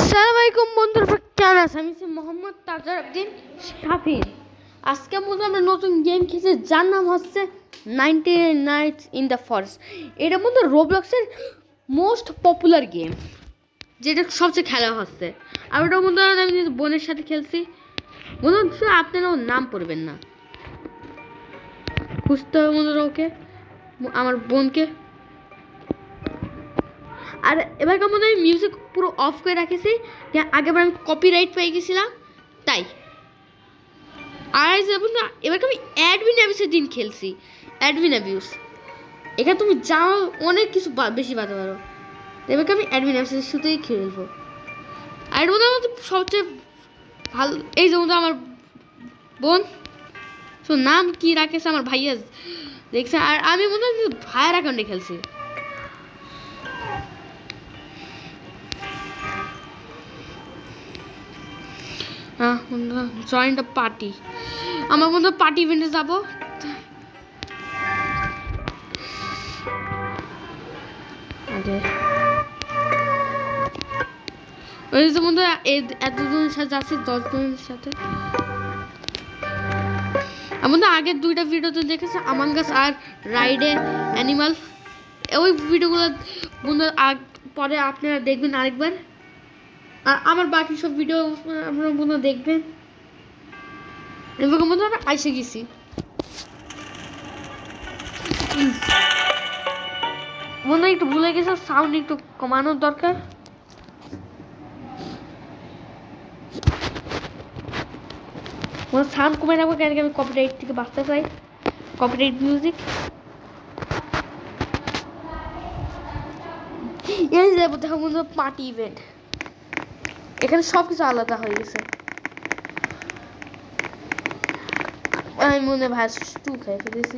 আসসালামু আলাইকুম বন্ধুরা, কেমন আছেন? আমি মোহাম্মদ তাজউদ্দিন শাফির। আজকে আমরা নতুন গেম খেলছি, যার নাম হচ্ছে 99 নাইটস ইন দ্য ফরেস্ট। এটার মধ্যে রোবলক্সের মোস্ট পপুলার গেম, যেটা সবচেয়ে খেলা হচ্ছে। আর ওটার মধ্যে আমি বোনের সাথে খেলছি। বন্ধু আপনারাও নাম পড়বেন না, খুঁজতে হবে বন্ধুরা ওকে, আমার বোনকে। আর এবার কেমন আমি মিউজিক পুরো অফ করে রাখেছি, আগেবার আমি কপিরাইট পেয়ে গেছিলাম তাই। আর না এবার আমি অ্যাডমিন অ্যাবিউসের দিন খেলছি। অ্যাডমিন অ্যাবিউস এখানে তুমি যাও অনেক কিছু বেশি বাঁধতে পারো। এবারকে আমি অ্যাডমিন অ্যাবিউসের শুধুই খেলবো। আর এর মধ্যে আমার সবচেয়ে ভালো এই যেমন আমার বোন, তো নাম কি রাখেছে আমার ভাইয়া দেখছে। আর আমি মনে হয় ভাইয়ের অ্যাকাউন্টে খেলছি। Join the party. আমার বন্ধু পার্টি ইভেন্টে যাবো। ওই যে বন্ধু এতজনের সাথে যাচ্ছি, 10 জনের সাথে। আমার আগের দুইটা ভিডিওতে দেখেছে আমাং আস আর রাইডে অ্যানিমাল। ওই ভিডিওগুলো বন্ধু পরে আপনারা দেখবেন আরেকবার। আর আমার বাকি সব ভিডিও আপনারা বন্ধু দেখবেন। এবার বন্ধু আমরা আইসে গেছি। বন্ধু একটু ভুলে গেছে, সাউন্ড একটু কমানোর দরকার। সাউন্ড কমে রাখবো কেন কি আমি কপিরাইট থেকে বাঁচতে চাই। কপিরাইট মিউজিক এই যাবো। দেখো বন্ধু পার্টি ইভেন্ট, এখানে সব কিছু আলাদা হয়ে গেছে। আমি মনে হয় ভাই 2 খেয়ে ফেলেছি।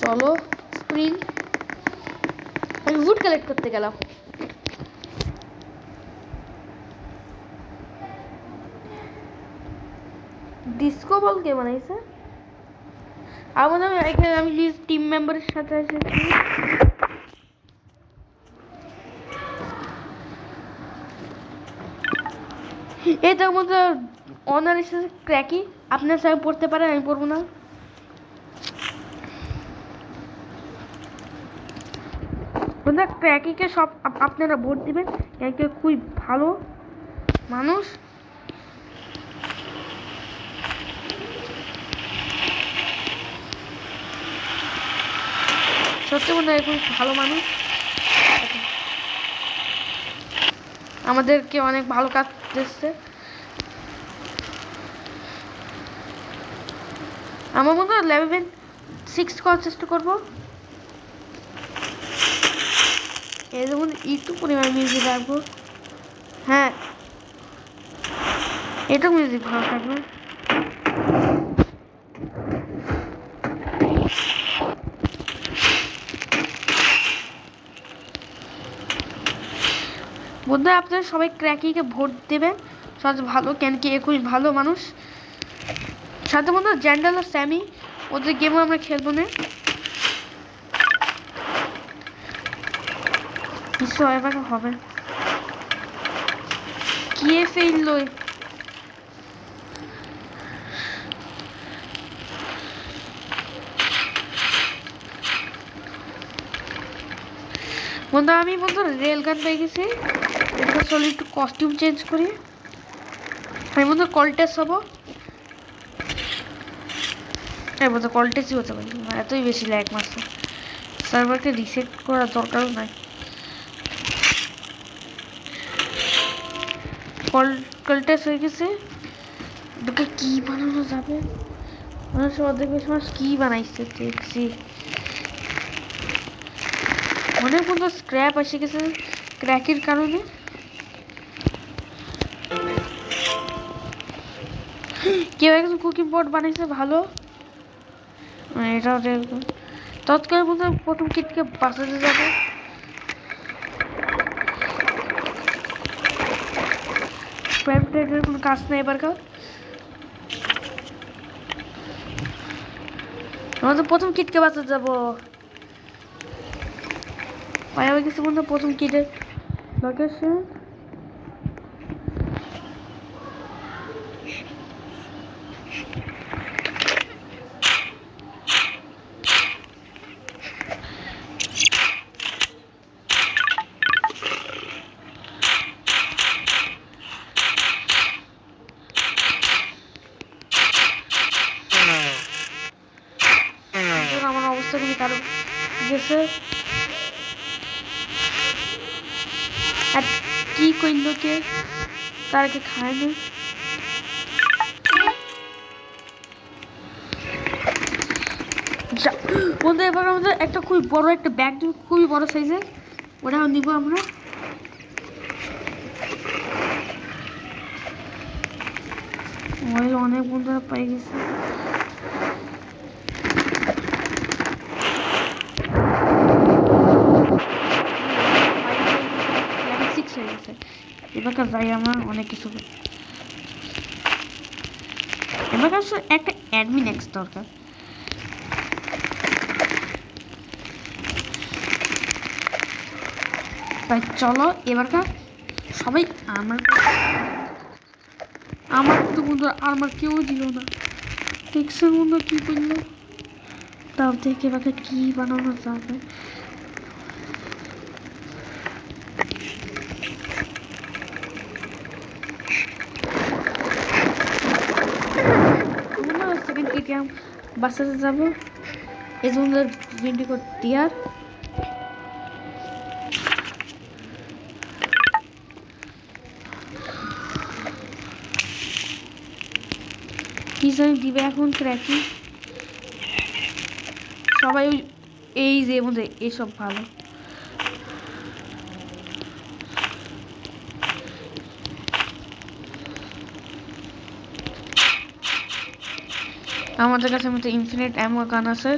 চলো স্প্রিং, আমি উড কালেক্ট করতে গেলাম। ডিস্কো বল কে বানাইছে? আমার এখানে আমি টিম মেম্বারের সাথে এসেছি। এটার মধ্যে অনার এসেছে ক্র্যাকি। আপনার সাথে পড়তে পারেন, আমি পড়বো না। ক্র্যাকিকে সব আপনারা ভোট দিবেন, ক্র্যাকি খুবই ভালো মানুষ। সত্যি মনে হয় খুব ভালো মানুষ, আমাদেরকে অনেক ভালো কাজ দিচ্ছে। আমার মনে হয় লেভেল 6 করার চেষ্টা করবো। এই যেমন একটু পরিমাণ মিউজিক রাখবো। হ্যাঁ, এটা মিউজিক ভালো থাকবে। বোধহয় আপনারা সবাই ক্র্যাকিকে ভোট দেবেন, সবচেয়ে ভালো, কেন কি খুবই ভালো মানুষ। সাথে মধ্যে জ্যান্ডাল আর স্যামি, ওদের গেমও আমরা খেলবো না। কিছু এবার হবে কে ফেললো। বন্ধু আমি বন্ধু রেল গান পেয়ে গেছি। এটা চলে একটু কস্টিউম চেঞ্জ করি। আমি বন্ধু কলটেস হবো। হ্যাঁ বন্ধু কলটেসই হতে পারি, এতই বেশি ল্যাগ মারছে। সার্ভারকে রিসেট করার দরকারও নাই। কলটেস হয়ে গেছে। এটাকে কি বানানো যাবে? মানুষ অর্ধেক বেশি মানুষ কি বানাইছে দেখছি। অনেক বন্ধু স্ক্র্যাপ এসে গেছে ক্র্যাকের কারণে। কেউ একজন কুকিং বোর্ড বানাইছে ভালো। এটাও তৎকাল বন্ধু প্রথম কিটকে বাঁচাতে যাবে। কোনো কাজ নেই এবার কাউ। আমরা তো প্রথম কিটকে বাঁচাতে যাবো। পাওয়া গেছে বন্ধু প্রথম কিটের লোকেশন। গেছে আর কি করল কে তারকে খায় না বন্ধু এবার আমাদের একটা খুবই বড় একটা ব্যাগ খুবই বড় সাইজের ওটা নিব আমরা অনেক বন্ধুরা পাই গেছে এবার যাই আমার অনেক কিছু এবার একটা অ্যাডমিন এক্স দরকার তাই চলো এবারকার সবাই আমার তো বন্ধু আমার কেউ দিল না দেখছেন বন্ধু কি করলো তাও দেখে এবার কি বানানো যাবে সেকেন্ড কেটিএম বাসাতে যাবো এই জন্য ভিডিও করতে আর কি জানি দিবে এখন ক্র্যাকি সবাই এই যে মধ্যে এসব ভালো আমাদের কাছে মতো ইনফিনিট অ্যামো গান আছে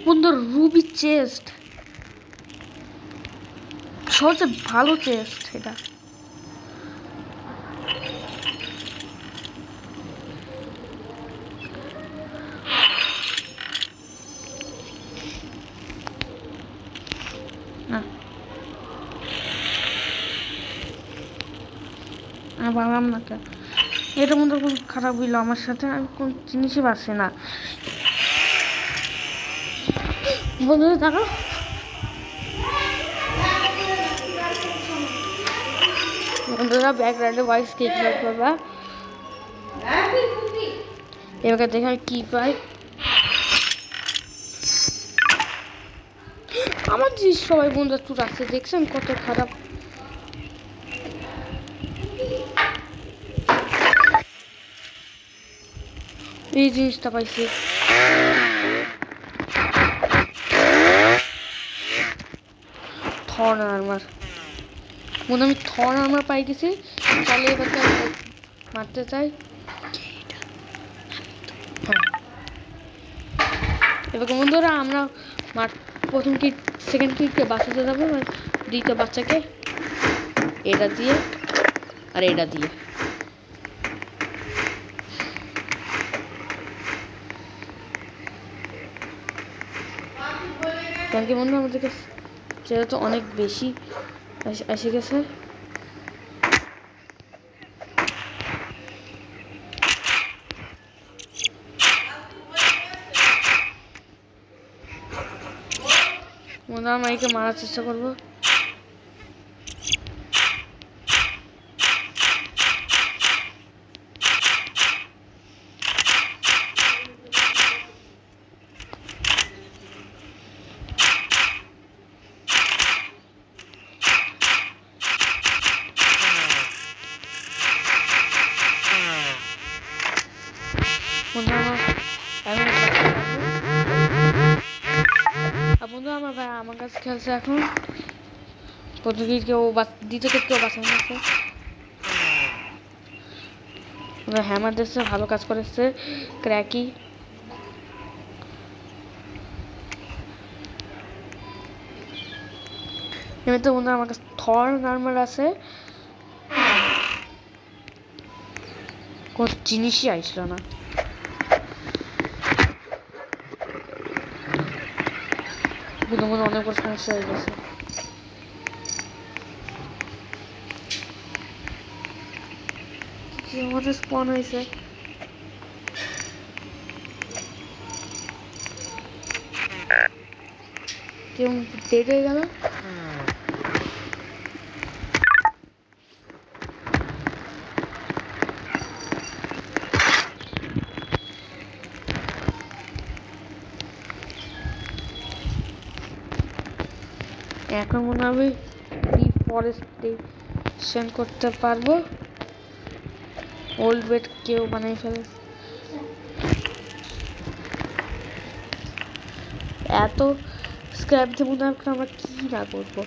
বন্ধুর রুবি চেস্ট সবচেয়ে ভালো চেস্ট এটা ভাবলাম না কেন এটা মধ্যে খুব খারাপ হইলো আমার সাথে আমি কোন জিনিসই পাচ্ছি না বন্ধুরা দেখো বন্ধুরা ব্যাকগ্রাউন্ডে ভয়েস কেক করবা এবার দেখে আমি কি পাই আমার জিনিস সবাই বন্ধুরা চুট আসছে দেখছেন কত খারাপ এই জিনিসটা পাইছি থর আর্মার মনে আমি থর আর্মার পাই গেছি তাহলে এবার মারতে চাই এবার বন্ধুরা আমরা প্রথম কি সেকেন্ড কিককে বাঁচাতে যাবো দ্বিতীয় বাচ্চাকে এটা দিয়ে আর এটা দিয়ে কারণ কি বন্ধু আমাদেরকে যেহেতু অনেক বেশি এসে গেছে মনে হয় মাইকে মারার চেষ্টা করবো বন্ধু আমার ভাই আমার কাছে খেলছে এখন প্রথম কেউ দ্বিতীয় কেউ বাঁচানো আছে হ্যামার দিচ্ছে ভালো কাজ করেছে ক্র্যাকি এমনিতে বন্ধু আমার কাছে থর নর্মাল আছে কোন জিনিসই আসল না বুঝতে বুঝতে অনেক বড় সমস্যা হয়ে গেছে আমাদের স্পন হয়েছে কেমন ডেট হয়ে গেল। এখন মনে হবে ডিফরেস্টেশন করতে পারবো। ওল্ড বেড কেউ বানাই ফেলে, এত স্ক্র্যাপ দিয়ে মনে হয় আমরা কি না করবো।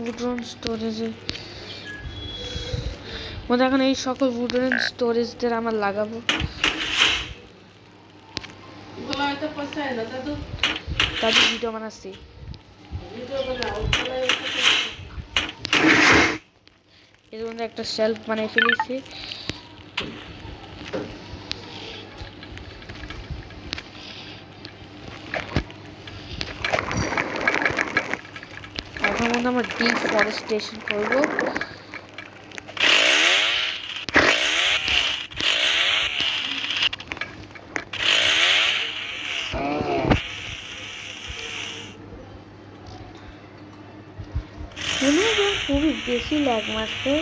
উডন স্টোরেজে মনে এখন এই সকল উডন স্টোরেজদের আমার লাগাবো। দাদু ভিডিও বানাচ্ছি, এর মধ্যে একটা শেলফ বানিয়ে ফেলেছি। এখন মধ্যে আমরা ডিফরেস্টেশন করবো। খুবই বেশি ল্যাগ মারছে,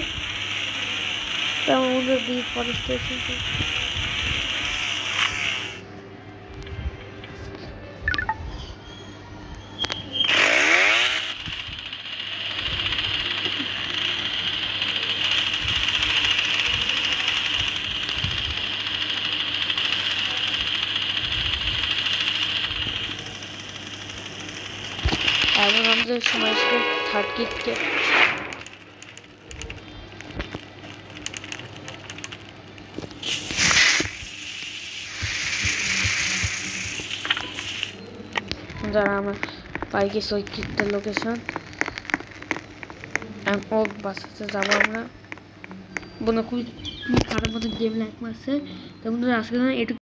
তার মধ্যে ডিফরেস্টেশন এখন আমাদের সময় ছিল থার্ড কিটকে। যারা আমার পাইকে সই কিটটার লোকেশন ও বাসাতে যাবো আমরা। বন্ধু খুবই খারাপ মতো গেম ল্যাগ মারছে, তো বন্ধুরা আজকে এটুকু।